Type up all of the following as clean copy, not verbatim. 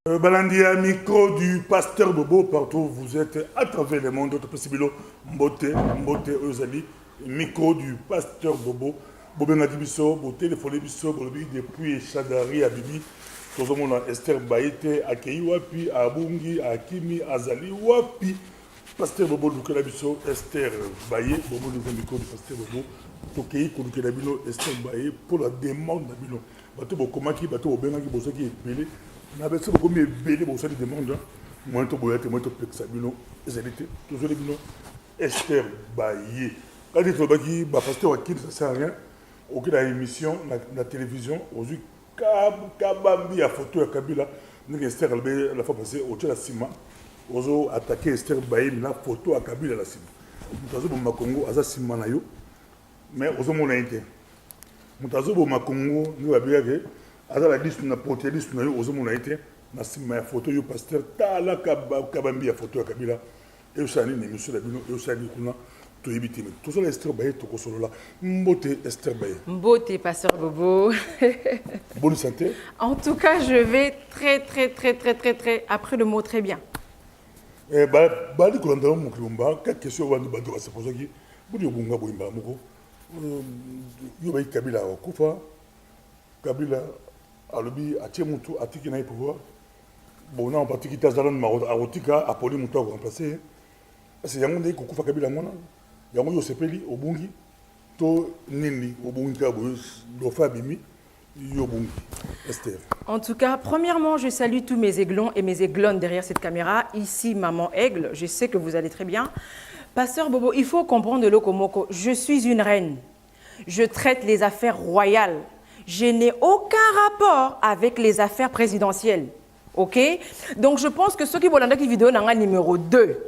Balandia, micro du pasteur Bobo, partout où vous êtes, à travers le monde, d'autres possibles, Mbote, Ozali, micro du pasteur Bobo, Bobo Nadibiso, Boté, le folie Bisso, Bolobi, depuis Chadari, à Bibi, tout le monde, Esther Baïté, à Wapi, à Bungi, à Kimi, à Zali, Wapi, pasteur Bobo, Lukela Bisso, Esther Baye, Bobo, le micro du pasteur Bobo, Tokei, Lukela Bilo, Esther Baye, pour la demande d'Abilo. Bateau Bokomaki, Bateau Obenaki, Bosso qui est pelé. Na bese beaucoup mieux belé pour ça des demandes moins to boyate moins to pexabino ezalité toujours les bino Esther Baye quand il faut baki ba pasteur wakil ça sert à rien aucune émission la télévision aujourd'hui kabambi à photo à Kabila ni Esther la fois passée au la cima ozo attaquer Esther Baye la photo à Kabila la cima mutazo bo makongo aza cima na yo mais ozo mona inte mutazo bo makongo ni babia ke aza la liste na porte liste na yo ozomona été na sima ya photo yo pasteur tala kabambi ya photo ya Kabila et osani na émission la bino et osani kuna to yibitime to so Esther Baye to kosolola mbote Esther Baye mbote pasteur Bobo. Bonne santé. En tout cas, je vais très après le mot très bien. Ba di kolanda mo kilomba ka question wandu ba do se poser ki budi obunga boimba moko yo ba Kabila kufa Kabila alobi atie mutu atiki na pouvoir bon na patiki tazalon ma arotika apoli mutu a remplacer c'est yango ndeko kufa Kabila ngona yango yo sepeli obungi to nini obungi ka bo do fa bimi yo bungi Esther. En tout cas, premièrement, je salue tous mes aiglons et mes aiglonnes derrière cette caméra. Ici, maman aigle, je sais que vous allez très bien. Pasteur Bobo, il faut comprendre le Komoko. Je suis une reine. Je traite les affaires royales. Je n'ai aucun rapport avec les affaires présidentielles. Ok? Donc je pense que ceux qui veulent une vidéo dans numéro 2,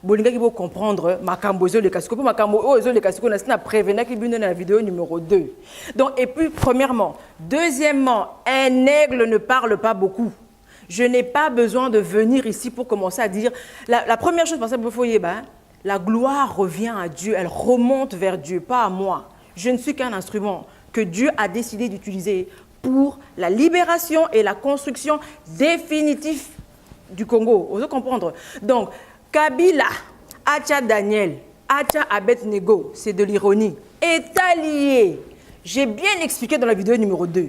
ils vont comprendre Makambozo le Kasiko, Makambozo le Kasiko, on a prévenu qu'ils viennent dans la vidéo numéro 2. Donc, et puis, premièrement. Deuxièmement, un aigle ne parle pas beaucoup. Je n'ai pas besoin de venir ici pour commencer à dire. La première chose, la gloire revient à Dieu, elle remonte vers Dieu, pas à moi. Je ne suis qu'un instrument que Dieu a décidé d'utiliser pour la libération et la construction définitive du Congo. Vous allez comprendre. Donc, Kabila, Acha Daniel, Acha Abednego, c'est de l'ironie, est allié. J'ai bien expliqué dans la vidéo numéro 2.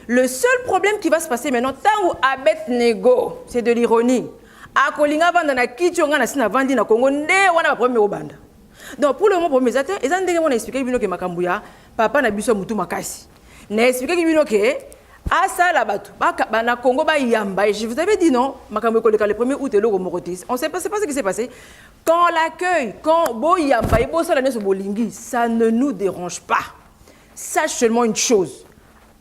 Le seul problème qui va se passer maintenant, tant où Abednego, c'est de l'ironie. Akolinga banda na kichonga na sina vandi na Congo, nde wana premier obanda. Donc pour le moment, pour mes amis, ils ont expliqué que Makambuya, papa n'a pas mutu makasi. N'a expliqué que asa la batu, na Congo ba yamba. Je vous avais dit non, Makambuya le 1er août et le Morotis. On ne sait pas ce qui s'est passé. Quand l'accueil, quand bo yamba et bo solane so bolingi, ça ne nous dérange pas. Sache seulement une chose.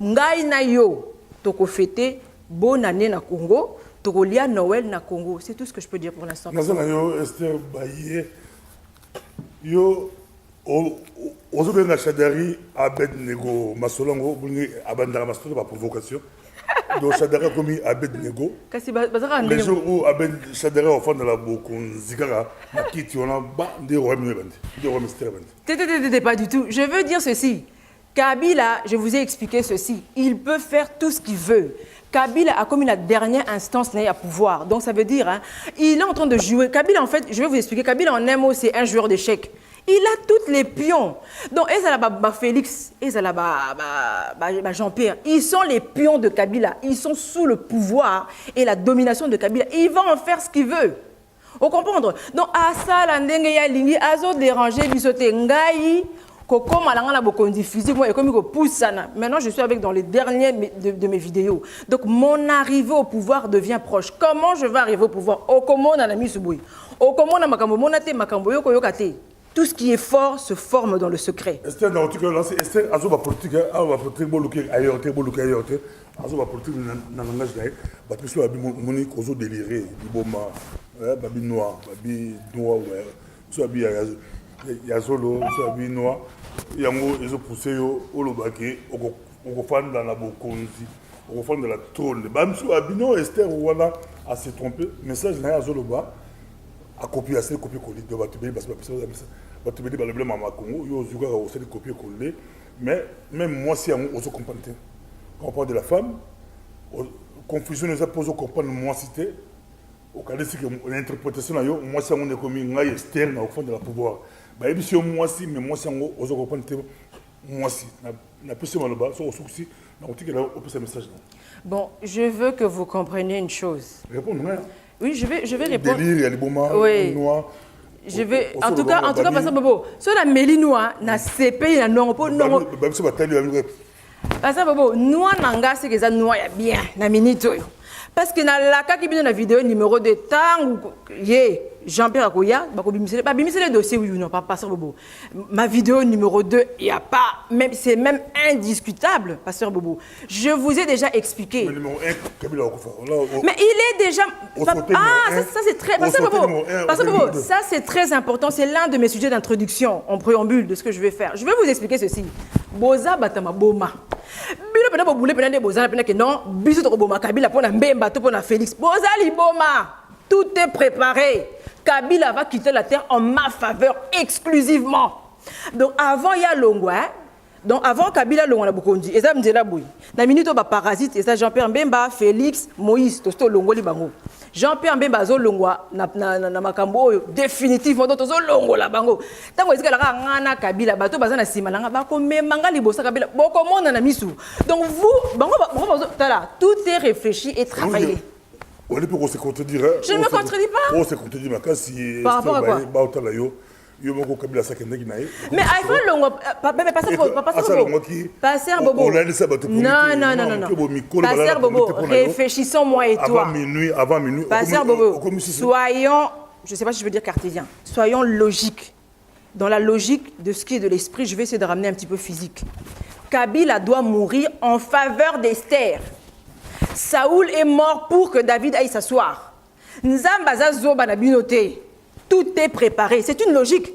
Ngai na yo, toko fêter bonne année na Congo, toko lia Noël na Congo. C'est tout ce que je peux dire pour l'instant. Nazana yo Esther Baye. Yo ozobenga Chadari Abednego Masolongo bungi abandara masolo par provocation donc Chadari a commis Abednego les jours où Chadari au fond de la bokon zikara makiti on a ba de royaume pas du tout. Je veux dire ceci. Kabila, je vous ai expliqué ceci. Il peut faire tout ce qu'il veut. Kabila a commis la dernière instance à pouvoir. Donc ça veut dire, hein, il est en train de jouer. Kabila, en fait, je vais vous expliquer. Kabila, en un mot, c'est un joueur d'échecs. Il a tous les pions. Donc, Félix, Jean-Pierre, ils sont les pions de Kabila. Ils sont sous le pouvoir et la domination de Kabila. Il va en faire ce qu'il veut. Vous comprenez? Donc, à ça, la ndenge ya lingi, azo déranger, bisote ngai. Maintenant, je suis avec dans les derniers de mes vidéos. Donc, mon arrivée au pouvoir devient proche. Comment je vais arriver au pouvoir? Tout ce qui est fort se forme dans le secret. Esther, dans tout cas, Esther, azo ba politique, ba politique boluke ailleurs, azo ba politique na langage d'ailleurs, ba piso abi moni kozo délirer, biboma, babi noir, so abi yazolo, so abi noir. Yango ezo pousser yo olobaki okofanda na bokonzi okofanda la trône bamsu abino Esther wala a se tromper message na azoloba a copier assez copier coller de batubeli parce que batubeli ba le blème ma Congo yo zuka o se copier coller mais même moi si yango ozo comprendre de la femme confusion nous a posé comprendre moi cité au cas que l'interprétation là moi ça on est comme une externe au fond de la pouvoir bah et puis moi si mais moi ça on ose comprendre moi si n'a plus mal bas sur souci na on dit que là on peut ce message là. Bon, je veux que vous compreniez une chose. Répondre hein. Oui, je vais répondre. Délire, il y a les moments oui. noirs. Je vais en tout cas passer bobo. Sur la mélinois na CP na non pour non. Bah c'est pas tellement Passer bobo, noa nanga c'est que ça noa ya bien na minute oyo. Parce que na la ka ki bino na vidéo numéro de temps yé Jean-Pierre Akoya ba bimisele dossier oui ou non pas passer bobo. Ma vidéo numéro 2, il y a pas même c'est même indiscutable pasteur Bobo. Je vous ai déjà expliqué. Mais numéro 1 Kabila Okufa. Mais il est déjà ça c'est très pasteur Bobo. Ça c'est très important, c'est l'un de mes sujets d'introduction en préambule de ce que je vais faire. Je vais vous expliquer ceci. Boza batama boma. Bino pena bo boule pena de boza pena que non, biso to boma Kabila pona Mbemba to pona Félix. Boza li boma. Tout est préparé. Kabila va quitter la terre en ma faveur exclusivement. Donc avant il y a Longwa. Donc avant Kabila Longwa na Bukondi, eza mdela boui. Na minute ba parasite eza Jean-Pierre Mbemba, Félix, Moïse, tosto Longo li bango. Jean-Pierre Mbemba zo Longwa na makambo définitivement donc zo Longo la bango. Tango ezika la ngana Kabila bato bazana sima langa ba ko memanga libosa Kabila. Boko mona na misu. Donc vous bango tala, tout est réfléchi et travaillé. On peut se contredire. Je ne me contredis pas. On se contredit, mais si par rapport à quoi? Mais iPhone Longo, Passer Bobo. Non. Passer Bobo, réfléchissons moi et toi. Avant minuit. Passer Bobo, soyons, je ne sais pas si je veux dire cartésien, soyons logiques. Dans la logique de ce qui est de l'esprit, je vais essayer de ramener un petit peu physique. Kabila doit mourir en faveur d'Esther. Saoul est mort pour que David aille s'asseoir. Nzambaza zoba na binoté. Tout est préparé. C'est une logique.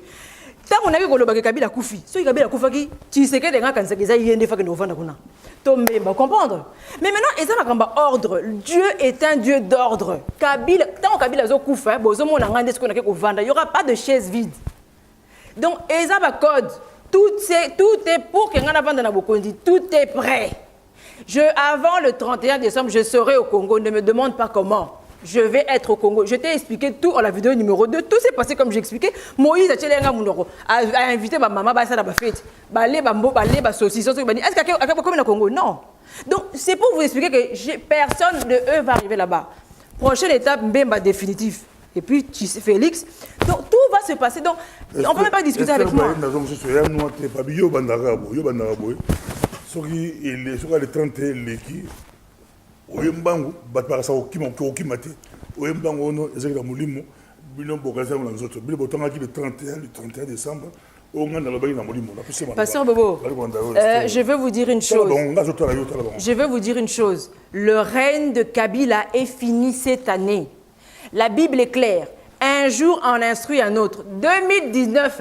Tant qu'on a vu que Kabila Koufi, si Kabila Koufaki, tu sais que les gens quand ils viennent faire que nous vendons. Tombe, comprendre. Mais maintenant, ils ont un ordre. Dieu est un Dieu d'ordre. Kabila, tant que Kabila Koufa, il n'y aura pas de chaise vide. Donc, ils ont un code. Tout est pour que nous tout est prêt. Avant le 31 décembre, je serai au Congo. Ne me demande pas comment. Je vais être au Congo. Je t'ai expliqué tout en la vidéo numéro 2. Tout s'est passé comme j'ai expliqué. Moïse a invité ma maman à la fête. Est-ce qu'il y a Congo? Non. Donc, c'est pour vous expliquer que personne de eux va arriver là-bas. Prochaine étape, Mbemba définitif. Et puis, Félix. Donc, tout va se passer. Donc, on ne peut même pas discuter avec moi. Le 31 leki oyembangu batparasa okimate oyembangu ono ezekela mulimo bino bokaza na nzoto bino botanga ki le 31 décembre ongana lobaki na mulimo na puse Pasteur Bobo, je veux vous dire une chose. Je veux vous dire une chose. Le règne de Kabila est fini cette année. La Bible est claire. Un jour on instruit un autre. 2019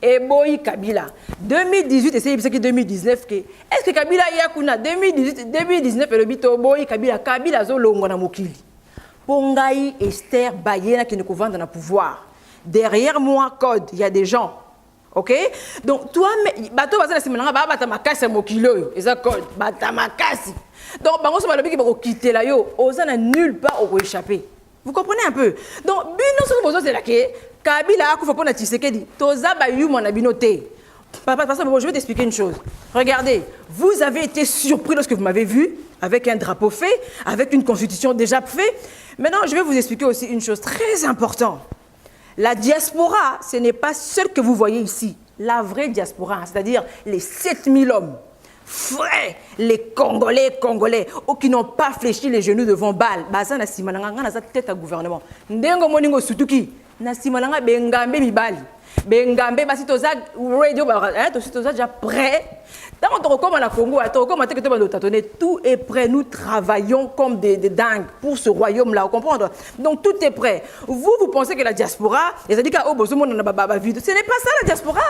et Boy Kabila. 2018 et c'est 2019 que est-ce que Kabila yakuna 2019 et le bito Boy Kabila zo longo na mokili. Pongai Esther Bayena qui ne couvre dans le pouvoir. Derrière moi code, il y a des gens. OK? Donc toi bato bazana simananga ba bata makasi mokilo eza code bata makasi. Donc bango so balobi ki bako quitter la yo, ozana nulle part au échapper. Vous comprenez un peu? Donc bino so bozo c'est là que Kabila akufa pona Tshisekedi toza ba yu mona binoté. Papa, je vais t'expliquer une chose. Regardez, vous avez été surpris lorsque vous m'avez vu avec un drapeau fait, avec une constitution déjà faite. Maintenant, je vais vous expliquer aussi une chose très importante. La diaspora, ce n'est pas celle que vous voyez ici. La vraie diaspora, c'est-à-dire les 7000 hommes, frais, les Congolais, qui n'ont pas fléchi les genoux devant Bâle. Baza na simalanga na tête à gouvernement. Ndengo moningo sutuki na simalanga bengambe mibali. Bengambe basi toza radio toza déjà prêt. Tant on recommande à la Congo, tout est prêt. Nous travaillons comme des dingues pour ce royaume-là, vous comprenez? Donc tout est prêt. Vous pensez que la diaspora, ce n'est pas ça la diaspora.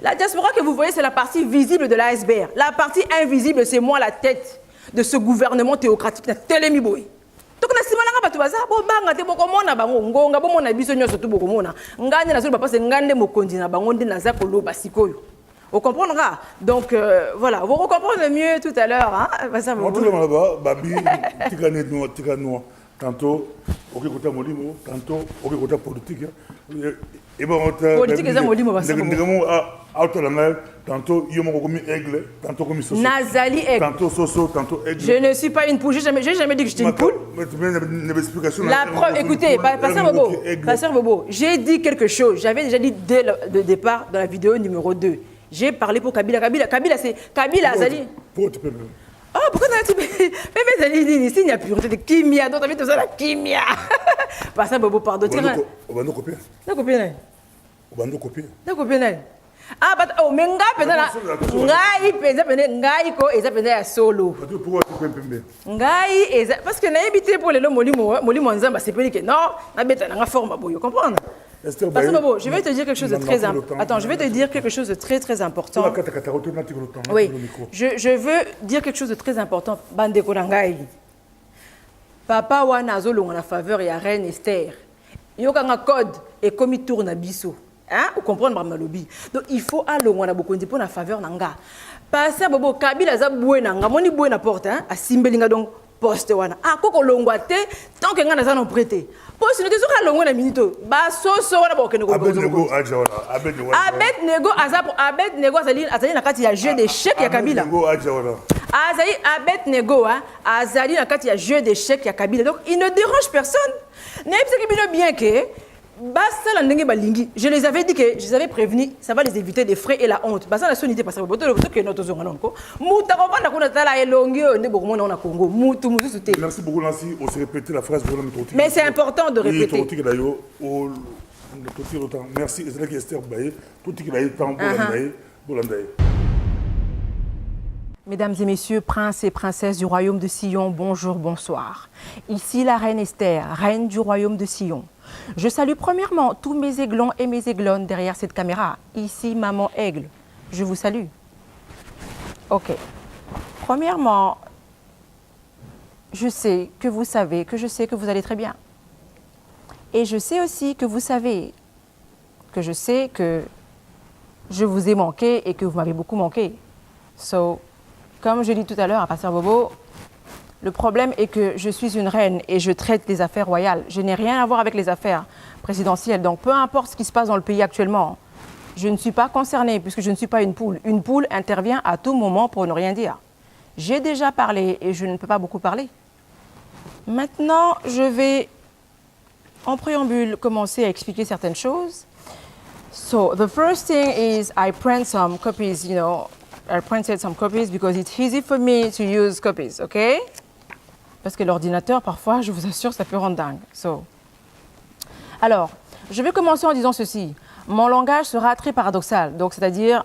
La diaspora que vous voyez, c'est la partie visible de l'iceberg. La partie invisible, c'est moi la tête de ce gouvernement théocratique. Donc na simalanga bato baza bo banga te boko mona bango ngonga bo mona biso nyoso to boko mona ngane na so papa se ngande mokondi na bango nde naza koloba sikoyo Vous comprendra. Donc, voilà, vous recomprendrez mieux tout à l'heure. Hein? Pasteur Moi, Bobo. tout le monde là-bas, Babi, tika noir. Tantôt, ok, côté Molimo, tantôt, ok, côté politique. Et bon, Politique, c'est Molimo, Pasteur Bobo. Tantôt, il y a comme aigle, tantôt comme soso. Nazali Aigle. Tantôt soso, tantôt aigle. Je ne suis pas une poule. J'ai jamais dit que j'étais une poule. La preuve, écoutez, Pasteur Bobo, j'ai dit quelque chose. J'avais déjà dit dès le départ dans la vidéo numéro 2. J'ai parlé pour Kabila. Kabila, c'est Kabila Azali. Pourquoi tu peux me... Ah, pourquoi tu mais Azali, ici, il n'y a plus de kimia. Donc, tu as mis tout ça, la kimia. Pasteur Bobo, pardon. On va nous copier. Non, copier. On va nous copier. Non, copier. Ah, mais ngai ngai ko eza pena ya solo. Pourquoi tu peux me... Ngai eza parce que na habité pour les molimo nzamba c'est pas que non, na beta na forme boyo, comprendre? Parce que Bobo, je vais te dire quelque chose de très important. Attends, je vais te dire quelque chose de très important. Oui. Je veux dire quelque chose de très important. Bandeko ngai. Papa wana azolonga na faveur ya reine Esther. Yoka nga code et comme il tourne à biso. Hein? Vous comprenez ma lobby. Donc il faut aller on a beaucoup de pour la faveur nanga. Passer Bobo Kabila za buena nga moni buena porte hein a simbelinga donc poste wana. Ah koko longwa te tant que nga na za non prêter. Poste no te soka longwa na minute. Ba so wana ba okene ko. Abednego aja wana. Abednego azali na kati ya jeu d'échecs ya Kabila. Abednego aja wana. Abednego azali na kati ya jeu d'échecs ya Kabila. Donc il ne dérange personne. N'est pas bien que je les avais dit que je les avais prévenus, ça va les éviter des frais et la honte. Merci beaucoup Nancy, on s'est répété la phrase. Mais c'est important de répéter. Merci Esther Baye. Mesdames et messieurs, princes et princesses du royaume de Sion, bonjour, bonsoir. Ici la reine Esther, reine du royaume de Sion. Je salue premièrement tous mes aiglons et mes aiglonnes derrière cette caméra. Ici, maman aigle. Je vous salue. Ok. Premièrement, je sais que vous savez, que je sais que vous allez très bien. Et je sais aussi que vous savez, que je sais que je vous ai manqué et que vous m'avez beaucoup manqué. So, comme je dis tout à l'heure à Pasteur Bobo, le problème est que je suis une reine et je traite des affaires royales. Je n'ai rien à voir avec les affaires présidentielles. Donc, peu importe ce qui se passe dans le pays actuellement, je ne suis pas concernée puisque je ne suis pas une poule. Une poule intervient à tout moment pour ne rien dire. J'ai déjà parlé et je ne peux pas beaucoup parler. Maintenant, je vais, en préambule, commencer à expliquer certaines choses. So, the first thing is I print some copies, I printed some copies because it's easy for me to use copies, okay? Parce que l'ordinateur, parfois, je vous assure, ça peut rendre dingue. Alors, je vais commencer en disant ceci. Mon langage sera très paradoxal, donc c'est-à-dire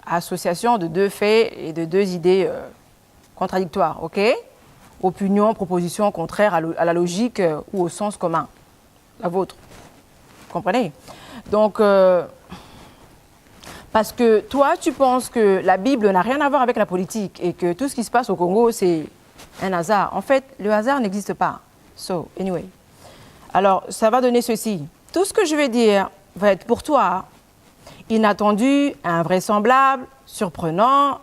association de deux faits et de deux idées contradictoires, ok? Opinion, proposition contraire à la logique ou au sens commun, la vôtre. Vous comprenez? Donc, parce que toi, tu penses que la Bible n'a rien à voir avec la politique et que tout ce qui se passe au Congo, c'est un hasard. En fait, le hasard n'existe pas. So, anyway. Alors, ça va donner ceci. Tout ce que je vais dire va être pour toi inattendu, invraisemblable, surprenant,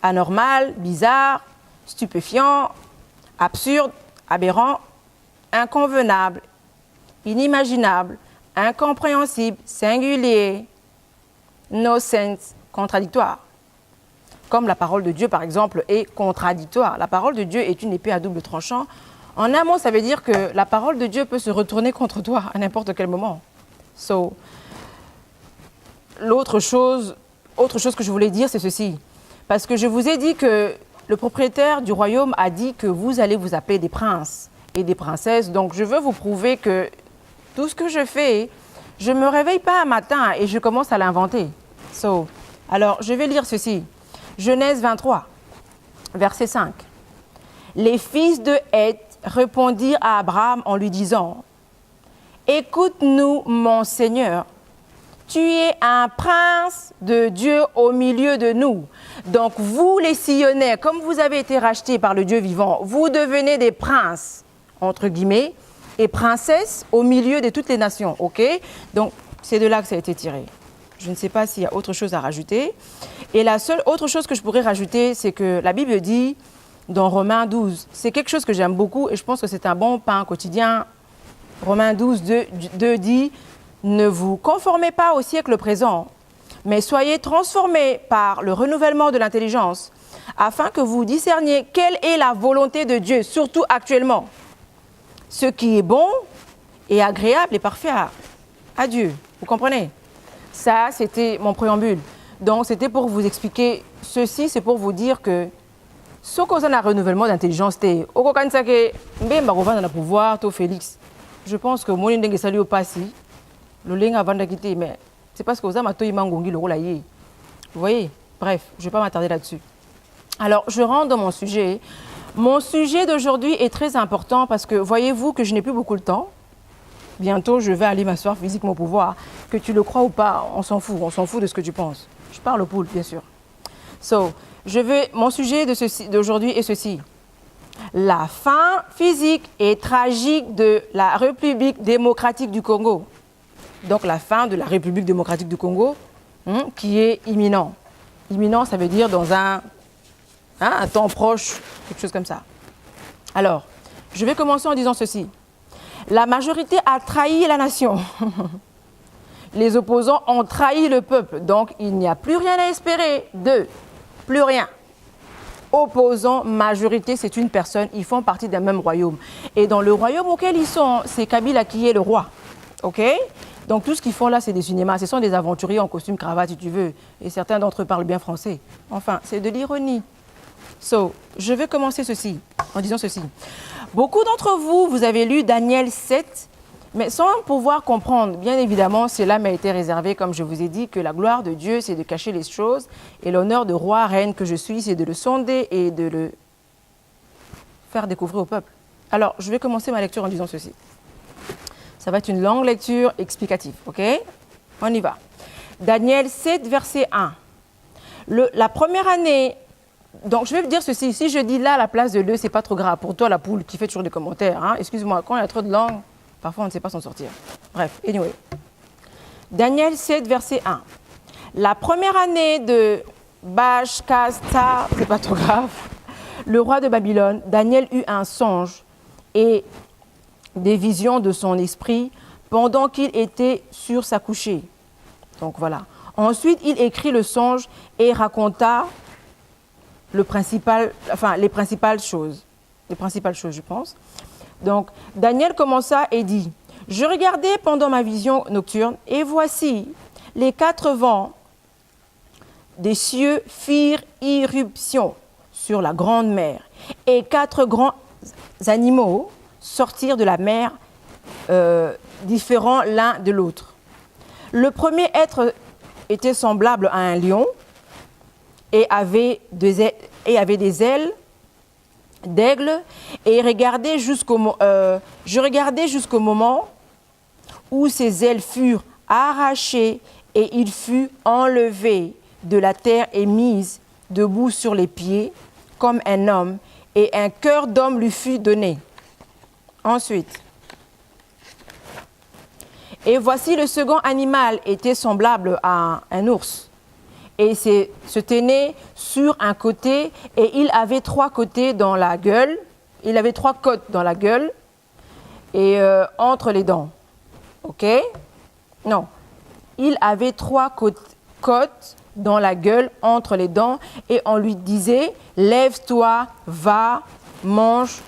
anormal, bizarre, stupéfiant, absurde, aberrant, inconvenable, inimaginable, incompréhensible, singulier, no sense, contradictoire. Comme la parole de Dieu, par exemple, est contradictoire. La parole de Dieu est une épée à double tranchant. En un mot, ça veut dire que la parole de Dieu peut se retourner contre toi à n'importe quel moment. So, autre chose que je voulais dire, c'est ceci. Parce que je vous ai dit que le propriétaire du royaume a dit que vous allez vous appeler des princes et des princesses. Donc, je veux vous prouver que tout ce que je fais, je ne me réveille pas un matin et je commence à l'inventer. So, alors, je vais lire ceci. Genèse 23, verset 5. Les fils de Heth répondirent à Abraham en lui disant, « Écoute-nous, mon Seigneur, tu es un prince de Dieu au milieu de nous. Donc vous, les Sillonnais, comme vous avez été rachetés par le Dieu vivant, vous devenez des princes, entre guillemets, et princesses au milieu de toutes les nations. » Ok? Donc, c'est de là que ça a été tiré. Je ne sais pas s'il y a autre chose à rajouter. Et la seule autre chose que je pourrais rajouter, c'est que la Bible dit, dans Romains 12, c'est quelque chose que j'aime beaucoup et je pense que c'est un bon pain quotidien. Romains 12, 2 dit, ne vous conformez pas au siècle présent, mais soyez transformés par le renouvellement de l'intelligence, afin que vous discerniez quelle est la volonté de Dieu, surtout actuellement. Ce qui est bon et agréable et parfait à Dieu. Vous comprenez? Ça, c'était mon préambule. Donc, c'était pour vous expliquer ceci, c'est pour vous dire que ce qu'on a un renouvellement d'intelligence, c'est au pouvoir, Félix. Je pense que mon indeng salut au passé, le ling avant de quitter, mais c'est parce que vous avez mangongi le rôle. Vous voyez? Bref, je ne vais pas m'attarder là-dessus. Alors, je rentre dans mon sujet. Mon sujet d'aujourd'hui est très important parce que voyez-vous que je n'ai plus beaucoup de temps. Bientôt, je vais aller m'asseoir physiquement au pouvoir. Que tu le crois ou pas, on s'en fout de ce que tu penses. Je parle au poule, bien sûr. Mon sujet d'aujourd'hui est ceci. La fin physique et tragique de la République démocratique du Congo. Donc la fin de la République démocratique du Congo, qui est imminent. Imminent, ça veut dire dans un temps proche, quelque chose comme ça. Alors, je vais commencer en disant ceci. La majorité a trahi la nation. Les opposants ont trahi le peuple. Donc, il n'y a plus rien à espérer d'eux. Plus rien. Opposants, majorité, c'est une personne. Ils font partie d'un même royaume. Et dans le royaume auquel ils sont, c'est Kabila qui est le roi. OK? Donc, tout ce qu'ils font là, c'est des cinémas. Ce sont des aventuriers en costume cravate, si tu veux. Et certains d'entre eux parlent bien français. Enfin, c'est de l'ironie. Je vais commencer en disant ceci. Beaucoup d'entre vous, vous avez lu Daniel 7, mais sans pouvoir comprendre. Bien évidemment, cela m'a été réservé, comme je vous ai dit, que la gloire de Dieu, c'est de cacher les choses, et l'honneur de roi, reine que je suis, c'est de le sonder et de le faire découvrir au peuple. Alors, je vais commencer ma lecture en disant ceci. Ça va être une longue lecture explicative, ok? On y va. Daniel 7, verset 1. La première année... Donc, je vais vous dire ceci. Si je dis là à la place de le, c'est pas trop grave. Pour toi, la poule qui fait toujours des commentaires, excuse-moi, quand il y a trop de langues, parfois on ne sait pas s'en sortir. Bref, anyway. Daniel 7, verset 1. La première année de Bashkasta, c'est pas trop grave, le roi de Babylone, Daniel eut un songe et des visions de son esprit pendant qu'il était sur sa couchée. Donc voilà. Ensuite, il écrit le songe et raconta les principales choses, je pense. Donc, Daniel commença et dit, « Je regardais pendant ma vision nocturne, et voici, les 4 vents des cieux firent irruption sur la grande mer, et 4 grands animaux sortirent de la mer, différents l'un de l'autre. Le premier être était semblable à un lion, et avait des ailes d'aigle, et je regardais jusqu'au moment où ses ailes furent arrachées et il fut enlevé de la terre et mis debout sur les pieds comme un homme, et un cœur d'homme lui fut donné. Ensuite, et voici le second animal était semblable à un ours. Et se tenait sur un côté, et il avait 3 côtés dans la gueule. Il avait 3 côtes dans la gueule et entre les dents. OK? Non. Il avait 3 côtes dans la gueule, entre les dents, et on lui disait, lève-toi, va, mange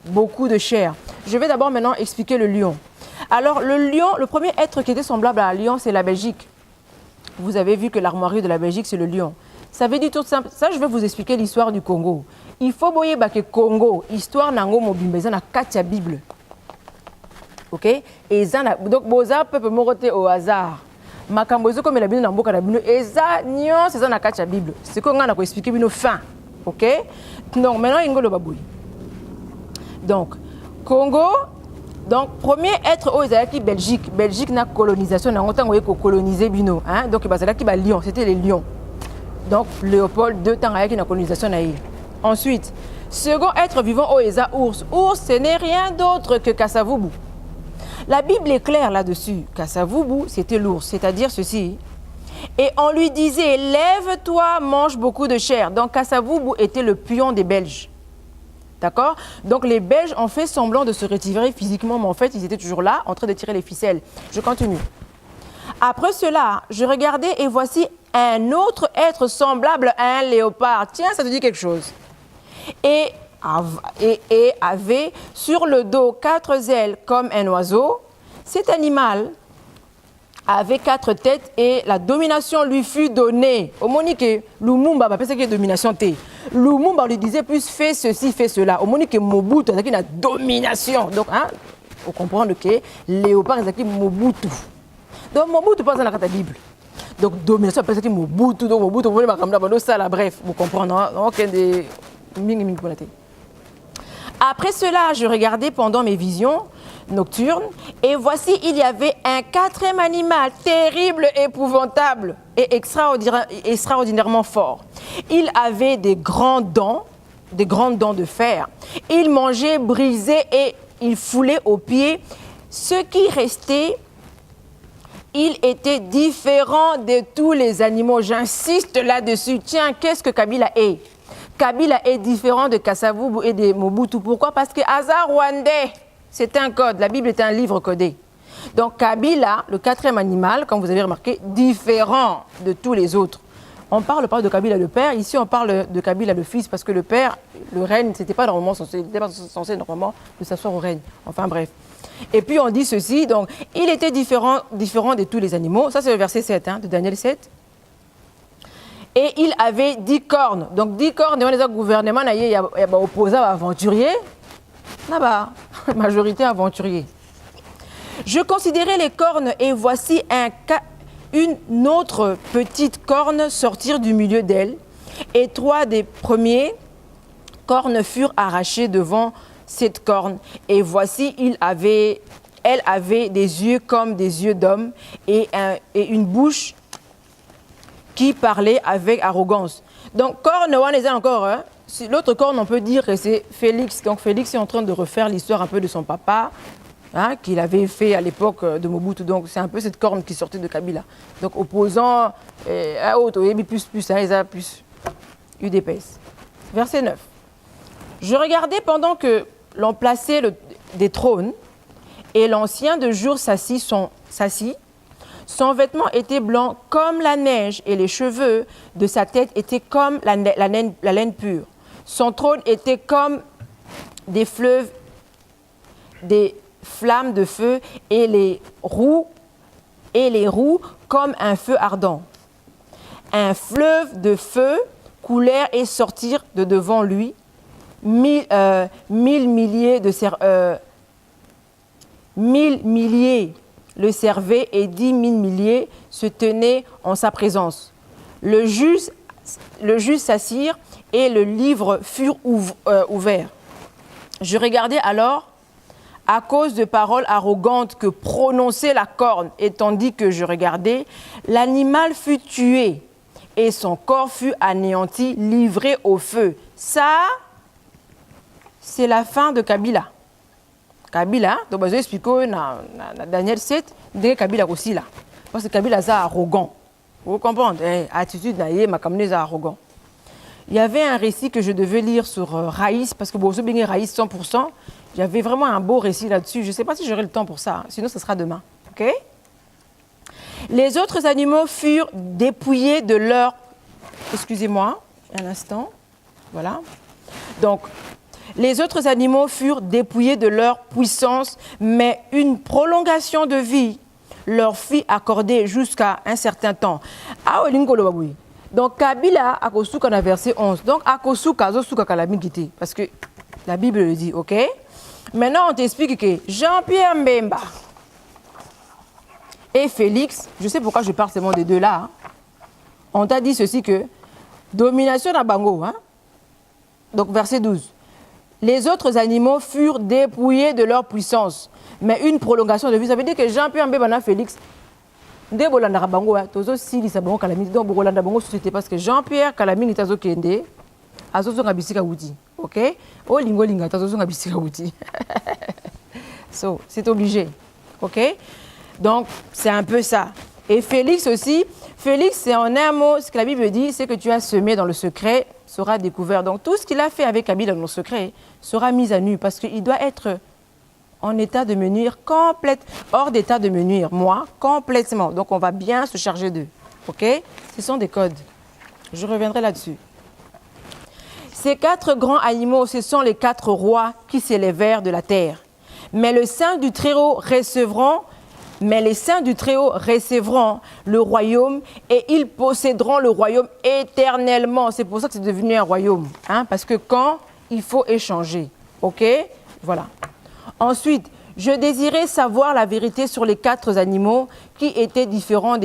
beaucoup de chair. Je vais d'abord maintenant expliquer le lion. Alors, le lion, le premier être qui était semblable à un lion, c'est la Belgique. Vous avez vu que l'armoirie de la Belgique, c'est le lion. Ça veut dire tout simple. Ça, je vais vous expliquer l'histoire du Congo. Il faut voyer que Congo, histoire nango mobimbe, na katia Bible. OK? Et donc, boza peuple moroté au hasard. Makambozo comme la Bible na mboka na bino, eza nyon, c'est ça na katia Bible. C'est qu'on a expliqué bino fin. OK? Donc, maintenant, ingolo baboui. Donc, Congo. Donc, premier être au Ezalaki Belgique. Belgique n'a colonisation, n'a pas colonisé Bino. Donc, il Lyon, c'était les lions. Donc, Léopold II temps avec une colonisation. Ensuite, second être vivant au Eza ours. Ours, ce n'est rien d'autre que Kasavubu. La Bible est claire là-dessus. Kasavubu, c'était l'ours. C'est-à-dire ceci. Et on lui disait, lève-toi, mange beaucoup de chair. Donc Kasavubu était le pion des Belges. D'accord? Donc les Belges ont fait semblant de se retirer physiquement, mais en fait, ils étaient toujours là, en train de tirer les ficelles. Je continue. Après cela, je regardais et voici un autre être semblable à un léopard. Tiens, ça te dit quelque chose. Et avait sur le dos 4 ailes comme un oiseau. Cet animal avait 4 têtes et la domination lui fut donnée. Au Monique, Lumumba, parce que domination T. Lumumba lui disait plus fais ceci, fais cela. Au Monique, Mobutu, c'est la domination. Donc, il faut comprendre que léopard, c'est Mobutu. Donc, Mobutu passe dans la Bible. Donc, domination, c'est Mobutu. Donc, Mobutu, bref, vous comprenez. Après cela, je regardais pendant mes visions nocturnes et voici, il y avait un 4e animal terrible, épouvantable et extraordinairement fort. Il avait des grandes dents de fer. Il mangeait, brisait et il foulait aux pieds. Ce qui restait, il était différent de tous les animaux. J'insiste là-dessus. Tiens, qu'est-ce que Kabila est? Kabila est différent de Kasavubu et de Mobutu. Pourquoi? Parce que Hazard Rwandais, c'est un code. La Bible est un livre codé. Donc Kabila, le 4e animal, comme vous avez remarqué, différent de tous les autres. On parle pas de Kabila le père, ici on parle de Kabila le fils, parce que le père, le règne, c'était pas normalement censé normalement de s'asseoir au règne. Enfin bref. Et puis on dit ceci, donc il était différent de tous les animaux. Ça c'est le verset 7 de Daniel 7. Et il avait 10 cornes. Donc 10 cornes, devant les gouvernements, il y a opposé à aventurier. Là-bas, majorité aventurier. Je considérais les cornes et voici une autre petite corne sortir du milieu d'elle. Et 3 des premiers cornes furent arrachées devant cette corne. Et voici, elle avait des yeux comme des yeux d'homme et une bouche qui parlait avec arrogance. Donc, corne, on les a encore. L'autre corne, on peut dire que c'est Félix. Donc, Félix est en train de refaire l'histoire un peu de son papa, qu'il avait fait à l'époque de Mobutu. Donc, c'est un peu cette corne qui sortait de Kabila. Donc, opposant à autre, plus, ils ont plus eu d'épaisse. Verset 9. Je regardais pendant que l'on plaçait des trônes et l'ancien de jour s'assit. Son vêtement était blanc comme la neige et les cheveux de sa tête étaient comme la laine pure. Son trône était comme des fleuves, des flammes de feu et les roues comme un feu ardent. Un fleuve de feu coulèrent et sortirent de devant lui. 1000 milliers le servaient et 10 000 milliers se tenaient en sa présence. Le juge s'assirent et le livre fut ouvert. Je regardais alors à cause de paroles arrogantes que prononçait la corne, et tandis que je regardais, l'animal fut tué et son corps fut anéanti, livré au feu. Ça, c'est la fin de Kabila. Kabila, donc je explique dans Daniel 7, dès Kabila aussi là. Parce que Kabila est arrogant. Vous comprenez? Attitude naïe, ma kamine est arrogant. Il y avait un récit que je devais lire sur Raïs, parce que bon, bien Raïs 100%. Il y avait vraiment un beau récit là-dessus. Je ne sais pas si j'aurai le temps pour ça, sinon ce sera demain. Ok? Les autres animaux furent dépouillés de leur... Excusez-moi, un instant. Voilà. Donc, les autres animaux furent dépouillés de leur puissance, mais une prolongation de vie leur fut accordée jusqu'à un certain temps. Donc, Kabila a kosuka dans verset 11. Donc, a kosuka, zosuka kalamingiti. Parce que la Bible le dit, ok? Maintenant, on t'explique que Jean-Pierre Mbemba et Félix, je sais pourquoi je parle seulement des deux là, on t'a dit ceci que domination à Bango, donc verset 12. Les autres animaux furent dépouillés de leur puissance, mais une prolongation de vie. Ça veut dire que Jean-Pierre Mbemba et Félix, dès Bolanda Bango, tozo sili sa bango kalamini donc Bolanda Bango c'était parce que Jean-Pierre kalamini tazo kende azozo ngabisika wuti, ok? O lingo linga tazo ngabisika wuti. So, c'est obligé, ok? Donc c'est un peu ça. Et Félix aussi Félix, c'est en un mot, ce que la Bible dit, c'est que tu as semé dans le secret sera découvert. Donc tout ce qu'il a fait avec Kabila dans le secret sera mis à nu parce qu'il doit être en état de me nuire hors d'état de me nuire, moi, complètement. Donc on va bien se charger d'eux. OK? Ce sont des codes. Je reviendrai là-dessus. Ces 4 grands animaux, ce sont les 4 rois qui s'élèvèrent de la terre. Mais les saints du Très-Haut recevront le royaume et ils posséderont le royaume éternellement. C'est pour ça que c'est devenu un royaume. Hein? Parce que quand il faut échanger. OK? Voilà. Ensuite, je désirais savoir la vérité sur les 4 animaux qui étaient différents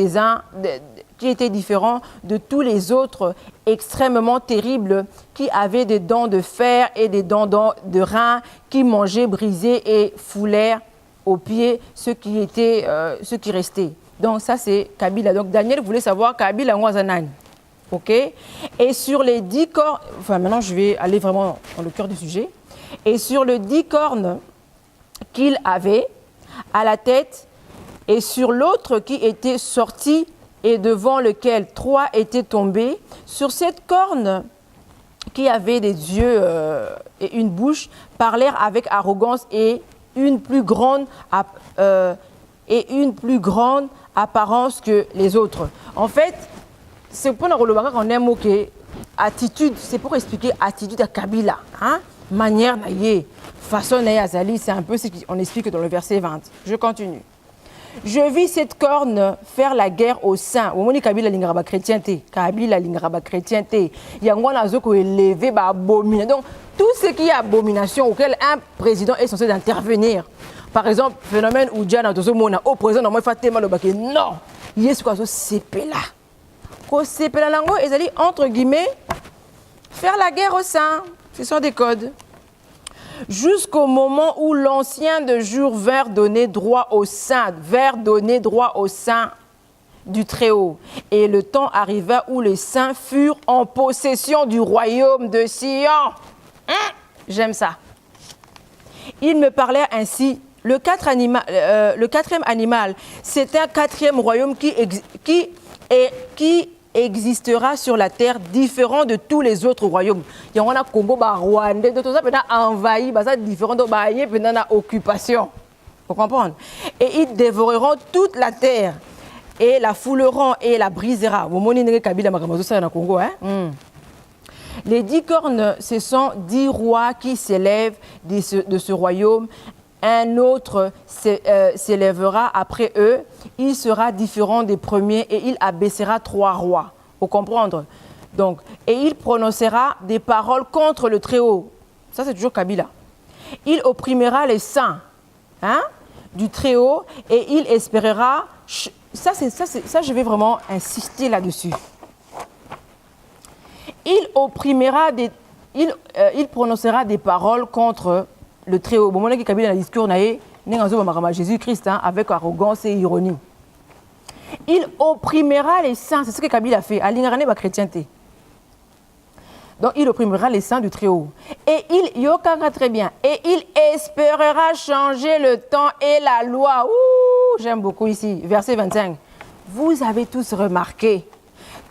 de tous les autres, extrêmement terribles, qui avaient des dents de fer et des dents de rein, qui mangeaient, brisaient et foulèrent aux pieds ce qui restait. Donc ça c'est Kabila. Donc Daniel voulait savoir Kabila Ngwazanan. OK? Et sur les 10 cornes, enfin maintenant je vais aller vraiment dans le cœur du sujet. Et sur les 10 cornes qu'il avait à la tête et sur l'autre qui était sorti et devant lequel 3 étaient tombés, sur cette corne qui avait des yeux et une bouche, parlèrent avec arrogance et une plus grande apparence que les autres. En fait, c'est pour qu'on aime attitude, c'est pour expliquer attitude à Kabila, hein? Manière naïe, façon naïe azali, c'est un peu ce qu'on explique dans le verset 20. Je continue. Je vis cette corne faire la guerre aux saints. Omoni Kabila lingraba chrétienté, Kabila lingraba chrétienté. Yangwana zoko élevé ba abomination. Donc tout ce qui est abomination auquel un président est censé intervenir. Par exemple, phénomène où Diana Tozomona au président moi Fatema le baké non. Yes quoi zo sepela. Ko sepela lango ezali entre guillemets faire la guerre aux saints. Ce sont des codes. Jusqu'au moment où l'ancien de jour vint donner droit au sein du Très-Haut. Et le temps arriva où les saints furent en possession du royaume de Sion. J'aime ça. Il me parlait ainsi. Le quatrième animal, c'est un 4e royaume qui existera sur la terre différent de tous les autres royaumes. Il y a un Congo, Rwanda, tout ça, envahi, ça différent de occupation. Vous comprenez? Et ils dévoreront toute la terre et la fouleront et la brisera. Vous voyez Kabila Makamazousa Congo, hein? Les 10 cornes, ce sont 10 rois qui s'élèvent de ce royaume. Un autre s'élèvera après eux, il sera différent des premiers et il abaissera 3 rois. Vous comprenez? Donc, et il prononcera des paroles contre le Très-Haut. Ça, c'est toujours Kabila. Il opprimera les saints du Très-Haut et il espérera. Ça, je vais vraiment insister là-dessus. Il prononcera des paroles contre le Très-Haut. Bon, moi, qui Kabila dans le discours, Jésus-Christ avec arrogance et ironie. Il opprimera les saints. C'est ce que Kabila a fait. Alingarane va chrétienté. Donc, il opprimera les saints du Très-Haut. Et il, Yokanga très bien, et il espérera changer le temps et la loi. Ouh, j'aime beaucoup ici. Verset 25. Vous avez tous remarqué.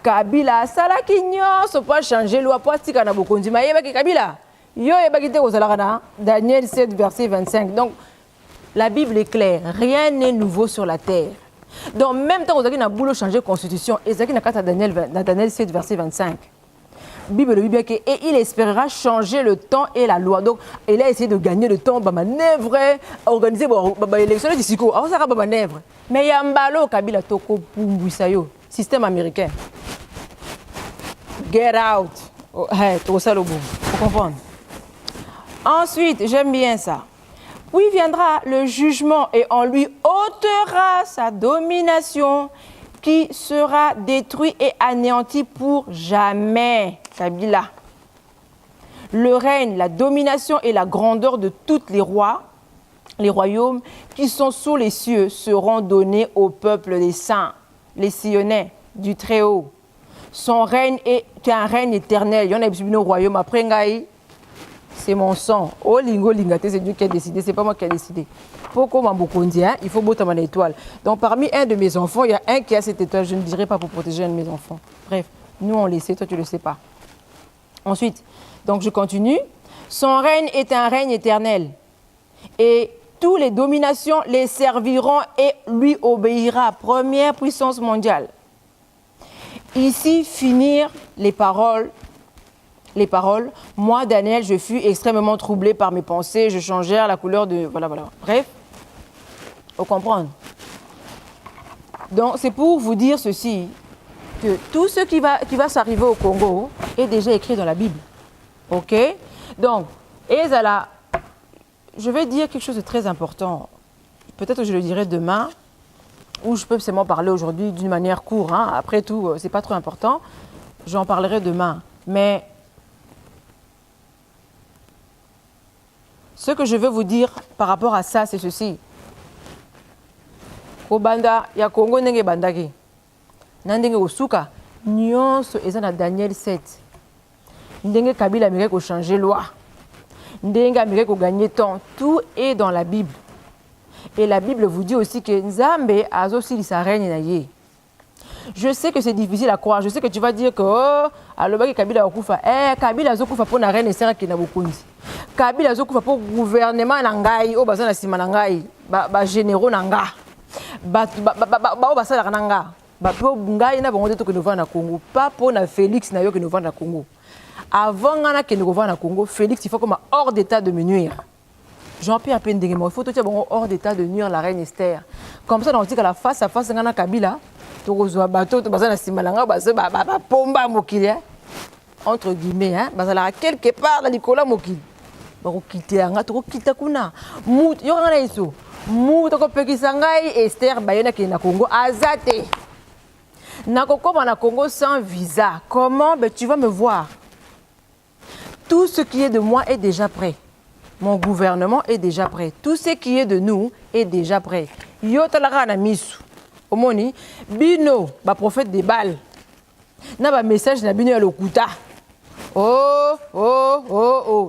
Kabila, Salakignon, ce pas changer la loi. Pas si kana bokondi. Mais Kabila. Daniel 7, verset 25. Donc, la Bible est claire. Rien n'est nouveau sur la terre. Donc, même temps, vous avez un boulot changer la constitution. Et Daniel 7, verset 25. Bible le Bible et il espérera changer le temps et la loi. Donc, il a essayé de gagner le temps, organiser l'élection du Siko. Mais il y a un ballot Kabila Toko Pumbuisayo, système américain. Get out. Vous comprenez? Ensuite, j'aime bien ça. Puis viendra le jugement et on lui ôtera sa domination qui sera détruit et anéanti pour jamais. Kabila. Le règne, la domination et la grandeur de tous les rois, les royaumes qui sont sous les cieux seront donnés au peuple des saints, les Sionnais du Très-Haut. Son règne est un règne éternel. Il y en a au royaume après Ngaï. c'est mon sang. Oh, lingo, lingate, c'est Dieu qui a décidé, c'est pas moi qui a décidé. Pourquoi Mambokondi, hein, il faut botter mon étoile. Donc, parmi un de mes enfants, il y a un qui a cette étoile. Je ne dirais pas pour protéger un de mes enfants. Bref, nous, on le sait, toi, tu ne le sais pas. Ensuite, donc, je continue. Son règne est un règne éternel. Et toutes les dominations les serviront et lui obéira. Première puissance mondiale. Ici, finir les paroles. Moi, Daniel, je fus extrêmement troublé par mes pensées. Je changeais la couleur de... Voilà. Bref, faut comprendre. Donc, c'est pour vous dire ceci, que tout ce qui va s'arriver au Congo est déjà écrit dans la Bible. OK? Donc, Ezala, je vais dire quelque chose de très important. Peut-être que je le dirai demain, ou je peux seulement parler aujourd'hui d'une manière courte. Hein. Après tout, ce n'est pas trop important. J'en parlerai demain. Mais ce que je veux vous dire par rapport à ça, c'est ceci. Kobanda, ya Congo nenge bandaki. Nandenge osuka, nyonso eza na Daniel 7. Ndenge Kabila américain ko changer loi. Ndenge américain ko gagner temps. Tout est dans la Bible. Et la Bible vous dit aussi que Nzambe azosilisa règne na ye. Je sais que c'est difficile à croire. Je sais que tu vas dire que oh, alobaki Kabila okufa. Kabila azokufa pour na reine esera ki na bokonzi. Kabila azokufa pour gouvernement na ngai o baza na sima na ngai ba généraux na nga. Ba basala na nga. Ba po ngai na bango to que nous vend na Congo. Pas pour na Félix na yo que nous vend na Congo. Avant ngana que nous vend na Congo, Félix il faut comme hors d'état de me nuire. Jean-Pierre Pendengemo, il faut tout bon hors d'état de nuire la reine Esther. Comme ça, on dit que la face à face ngana Kabila, to rezoa bateau to bazana simalanga ba pomba mokili entre guillemets hein, bazala quelque part dans Nicolas mokili. Ba ko quitter nga to ko kita kuna. Mut yo ngana iso. Mut ko pekisa ngai Esther bayona ki na Congo azate. Na kokoma na Congo sans visa. Comment ben tu vas me voir. Tout ce qui est de moi est déjà prêt. Mon gouvernement est déjà prêt. Tout ce qui est de nous est déjà prêt. Yotalaka na misu. Omoni, bino, ba prophète des balles. Na ba message na bino ya lokuta. Oh,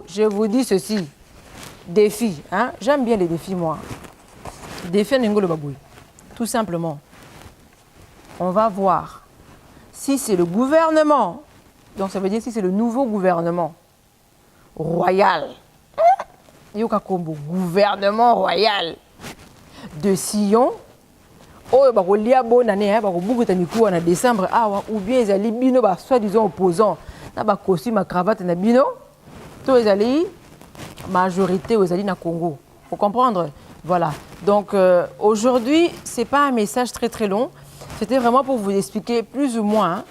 je vous dis ceci. Défi, hein? J'aime bien les défis, moi. Défi n'engolo baboui. Tout simplement. On va voir si c'est le gouvernement. Donc ça veut dire si c'est le nouveau gouvernement royal. Yoka Kombo, gouvernement royal de Sion. Oh, bah, il y a bon année, hein, bah, beaucoup de temps en décembre, ou bien ils allaient bino, bah, soi-disant opposants, na bah, costume, ma cravate, na bino, tous les allaient, majorité aux alliés na Congo. Faut comprendre, voilà. Donc aujourd'hui, c'est pas un message très très long. C'était vraiment pour vous expliquer plus ou moins hein,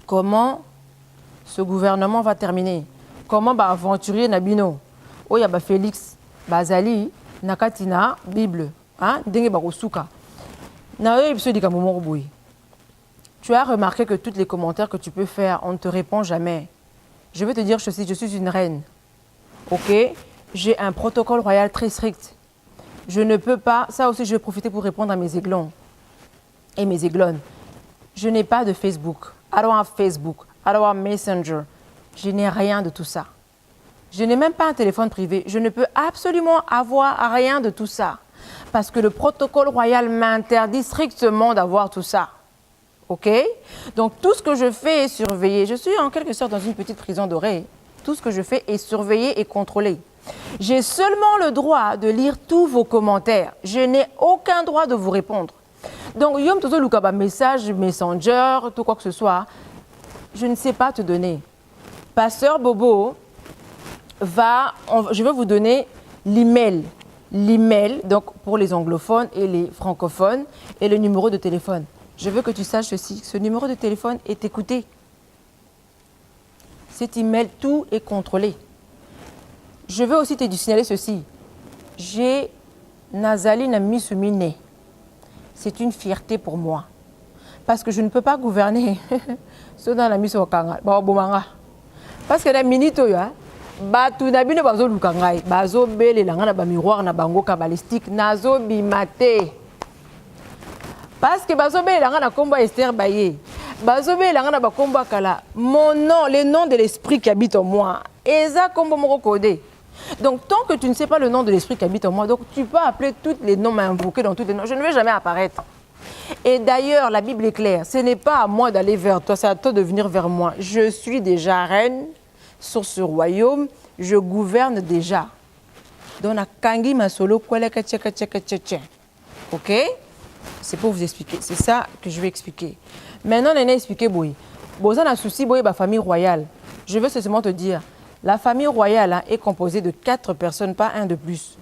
comment ce gouvernement va terminer, comment bah aventurier na bino. Oh, ya ba Félix, Bazali, Nakatina, Bible, hein, Denge Barosuka. Tu as remarqué que tous les commentaires que tu peux faire, on ne te répond jamais. Je vais te dire ceci, je suis une reine. Ok? J'ai un protocole royal très strict. Je ne peux pas, ça aussi je vais profiter pour répondre à mes aiglons et mes aiglonnes. Je n'ai pas de Facebook. I don't have Facebook. I don't have Messenger. Je n'ai rien de tout ça. Je n'ai même pas un téléphone privé. Je ne peux absolument avoir rien de tout ça. Parce que le protocole royal m'interdit strictement d'avoir tout ça. OK? Donc, tout ce que je fais est surveillé. Je suis en quelque sorte dans une petite prison dorée. Tout ce que je fais est surveillé et contrôlé. J'ai seulement le droit de lire tous vos commentaires. Je n'ai aucun droit de vous répondre. Donc, yom tozo lukaba message, messenger, tout quoi que ce soit, je ne sais pas te donner. Pasteur Bobo je vais vous donner l'email. L'email, donc pour les anglophones et les francophones, et le numéro de téléphone. Je veux que tu saches ceci, ce numéro de téléphone est écouté. Cet email, tout est contrôlé. Je veux aussi te signaler ceci. J'ai Nazali Namisumine. C'est une fierté pour moi. Parce que je ne peux pas gouverner. C'est dans la mission parce que la minute, batu na bino bazo luka ngai bazo belela nga na ba miroir na bango ka balistique nazo bimate parce que bazo belela nga na komba Esther Baye bazo belela nga na ba komba kala mon nom le nom de l'esprit qui habite en moi Eza kombo moko codé. Donc, tant que tu ne sais pas le nom de l'esprit qui habite en moi, donc tu peux appeler tous les noms, m'invoquer dans tous les noms. Je ne vais jamais apparaître. Et d'ailleurs, la Bible est claire. Ce n'est pas à moi d'aller vers toi, c'est à toi de venir vers moi. Je suis déjà reine sur ce royaume. Je gouverne déjà. Donc, na kangi masolo ok? C'est pour vous expliquer. C'est ça que je vais expliquer. Maintenant, on a expliqué, boy. Bon, ça, on a souci, boy, la famille royale. Je veux seulement te dire, la famille royale est composée de 4 personnes, pas un de plus.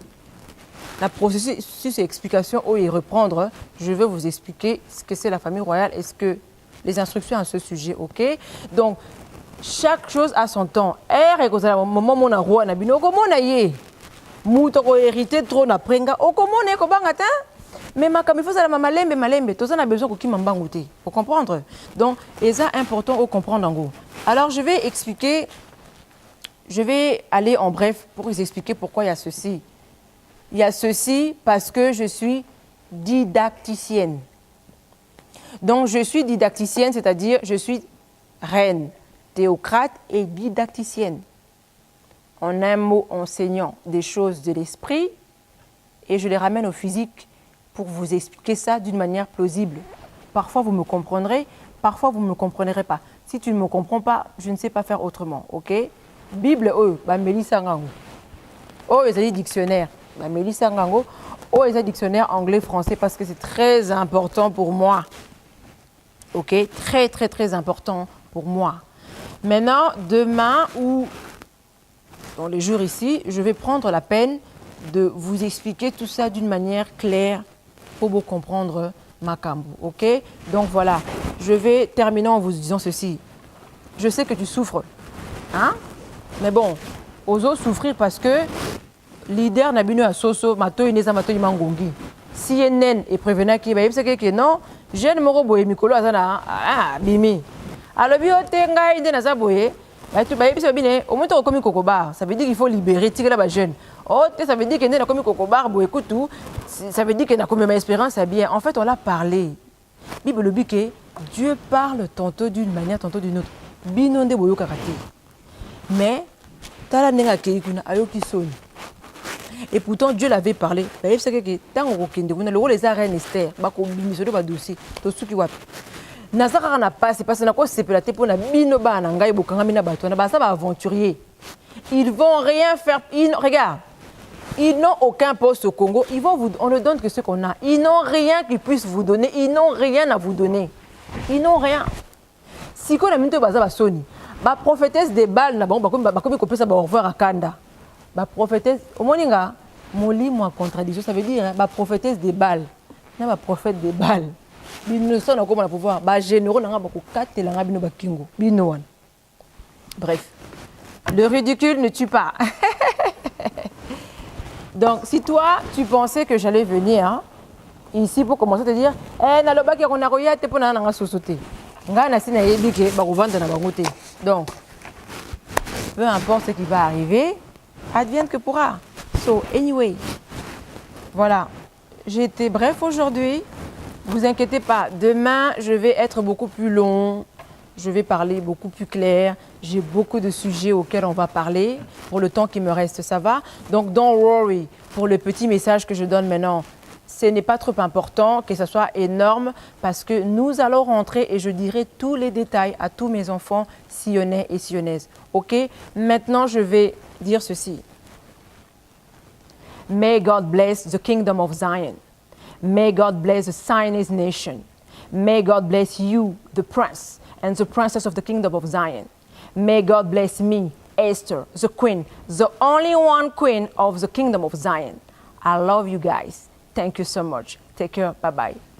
La processus et explication où y reprendre, je vais vous expliquer ce que c'est la famille royale et ce que les instructions à ce sujet, ok? Donc, chaque chose a son temps. R est comme ça, moment mon roi na bino, comment on a yé? Moutoko hérité trop na prenga, oh comment on est comme ça? Mais comme il faut ça la malembe, tout ça on a besoin qu'on m'embangouté. Faut comprendre. Donc, et ça important au comprendre en gros. Alors, je vais expliquer. Je vais aller en bref pour vous expliquer pourquoi il y a ceci. Il y a ceci parce que je suis didacticienne. Donc, je suis didacticienne, c'est-à-dire je suis reine, théocrate et didacticienne. En un mot, enseignant des choses de l'esprit et je les ramène au physique pour vous expliquer ça d'une manière plausible. Parfois, vous me comprendrez, parfois, vous ne me comprendrez pas. Si tu ne me comprends pas, je ne sais pas faire autrement, ok? Bible, oh, bah, Mélissa Ngango. Oh, ils ont dit dictionnaire. Bah, Mélissa Ngango. Oh, ils ont dictionnaire anglais-français parce que c'est très important pour moi. Ok? Très, très, très important pour moi. Maintenant, demain ou dans les jours ici, je vais prendre la peine de vous expliquer tout ça d'une manière claire pour vous comprendre ma cambo. Ok? Donc voilà, je vais terminer en vous disant ceci. Je sais que tu souffres. Hein? Mais bon, oso souffrir parce que leader n'a bino à soso mato ineza mato imangongi. CNN et prévenant qui va yebse que non, jeune moro boye mikolo azana bimi. Alors bio tenga ide na za boye, ba tu ba yebse bine au moins to komi kokobar, ça veut dire qu'il faut libérer tirer la jeune. Oh, ça veut dire que na komi kokobar boye kutu, ça veut dire que na komi ma espérance c'est bien. En fait, on l'a parlé. Bible le bique, Dieu parle tantôt d'une manière, tantôt d'une autre. Binonde boyo kakati. Mais et pourtant Dieu l'avait parlé. Le rôle des arènes Esther, dossier, ils vont rien faire. Regarde, ils n'ont aucun poste au Congo. On ne donne que ce qu'on a. Ils n'ont rien qu'ils puissent vous donner. Ils n'ont rien à vous donner. Ils n'ont rien. Si on a mis Sony. La prophétesse des balles, au revoir à Kanda. La prophétesse, au moninga, moli moi contradiction, ça veut dire la prophétesse des balles. La prophète des balles. Ils ne sont pas comme pouvoir. Ba généraux n'anga beaucoup quatre langa bino bakingo. Binoan. Bref, le ridicule ne tue pas. Donc, si toi, tu pensais que j'allais venir hein, ici pour commencer à te dire, naloba ki on a roya te pona nanga sosote. Donc, peu importe ce qui va arriver, advienne que pourra. So, anyway, voilà. J'ai été bref aujourd'hui. Vous inquiétez pas. Demain, je vais être beaucoup plus long. Je vais parler beaucoup plus clair. J'ai beaucoup de sujets auxquels on va parler. Pour le temps qui me reste, ça va. Donc, don't worry. Pour le petit message que je donne maintenant, ce n'est pas trop important que ce soit énorme parce que nous allons rentrer et je dirai tous les détails à tous mes enfants sillonnais et sillonnaises. Ok? Maintenant, je vais dire ceci. May God bless the kingdom of Zion. May God bless the Zionist nation. May God bless you, the prince and the princess of the kingdom of Zion. May God bless me, Esther, the queen, the only one queen of the kingdom of Zion. I love you guys. Thank you so much. Take care. Bye-bye.